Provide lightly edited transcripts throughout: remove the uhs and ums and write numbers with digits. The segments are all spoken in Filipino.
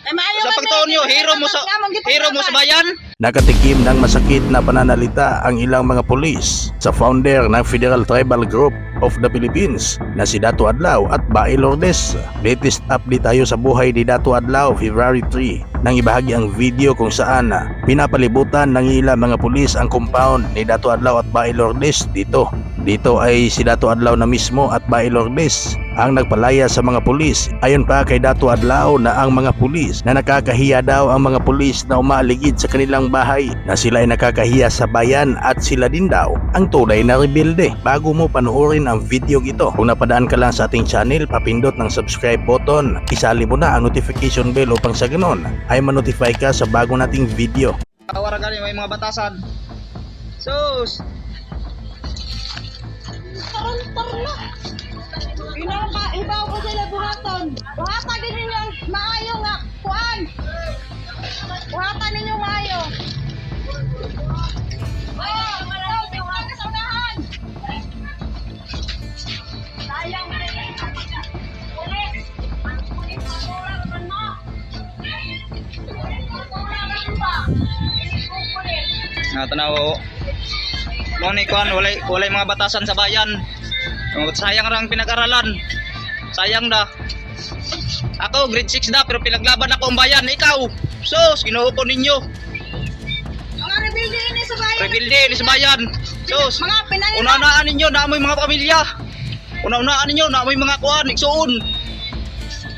Sa pagtuon nyo, hero mo sa bayan. Nakatikim ng masakit na pananalita ang ilang mga pulis sa founder ng Federal Tribal Group of the Philippines na si Dato Adlaw at Bae Lourdes. Latest update tayo sa buhay ni Dato Adlaw February 3 nang ibahagi ang video kung saan pinapalibutan ng ilang mga pulis ang compound ni Dato Adlaw at Bae Lourdes dito. Dito ay si Dato Adlaw na mismo at Bae Lourdes ang nagpalaya sa mga pulis. Ayon pa kay Dato Adlaw na ang mga pulis na nakakahiya daw ang mga pulis na umaaligid sa kanilang bahay, na sila ay nakakahiya sa bayan at sila din daw ang tunay na rebelde. Bago mo panoorin ang video ito, kung napadaan ka lang sa ating channel, papindot ng subscribe button, isali mo na ang notification bell upang sa ganon ay manotify ka sa bago nating video. Kawaran gani may mga batasan. Sus. Ibaw ko sila buhaton. Buhatan din ninyo maayo nga kuan. Buhatan ninyo maayo. Oh, malaw di wa ka sa unahan. Sayang na rin. Pulis. Pulis mura man mo. Tanaw. Mo ni kuan walay mga batasan sa bayan. Sayang rang pinag-aralan. Sayang da. Ako grade 6 da pero pinaglaban ako ang bayan. Ikaw, sus, ginuho ko ninyo. Mga rebelde ini sa bayan. Rebelde ni sa bayan. Sus, Mga pinay. una-unaan ninyo na amoy mga pamilya. Una-unaan ninyo na amoy mga kuan, igsuon.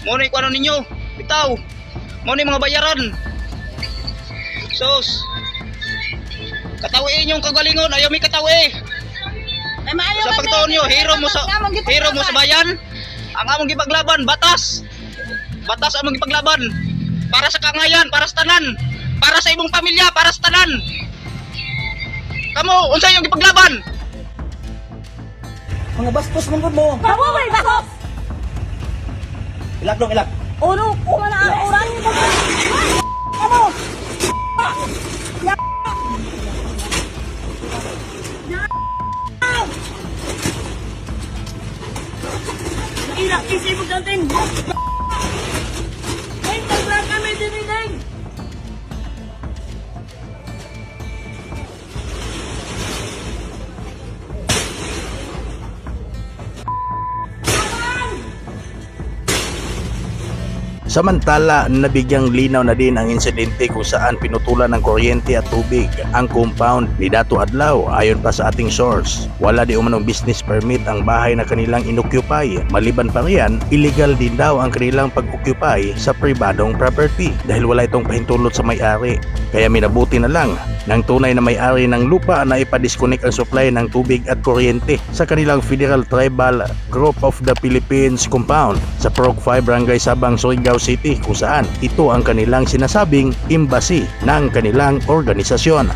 Mo ni kuan ninyo. Bitaw. Mo ni mga bayaran. Sus. Katawiin yung kagalingon, ayaw mi katawi. Sa pagtuon nyo, hero mo sa bayan. Ang among gipaglaban, batas. Batas among gipaglaban. Para sa kangayan, para sa tanan. Para sa imong pamilya, para sa tanan. Kamu, unsa yung gipaglaban? Mga bastos mong mo. Bawo may bakos. Ilak dong, ilak. Uno ko man ang oran mo. Ano? Ilak isi mo gantin. Ay, taglan kami diniling. Samantala, nabigyang linaw na din ang insidente kung saan pinutulan ng kuryente at tubig ang compound ni Dato Adlaw. Ayon pa sa ating source, wala di umanong business permit ang bahay na kanilang inoccupy. Maliban pa riyan, illegal din daw ang kanilang pag-occupy sa pribadong property dahil wala itong pahintulot sa may-ari. Kaya minabuti na lang ng tunay na may-ari ng lupa na ipadisconnect ang supply ng tubig at kuryente sa kanilang Federal Tribal Group of the Philippines compound sa Prog 5 Barangay Sabang, Surigao City, kung saan ito ang kanilang sinasabing embassy ng kanilang organisasyon.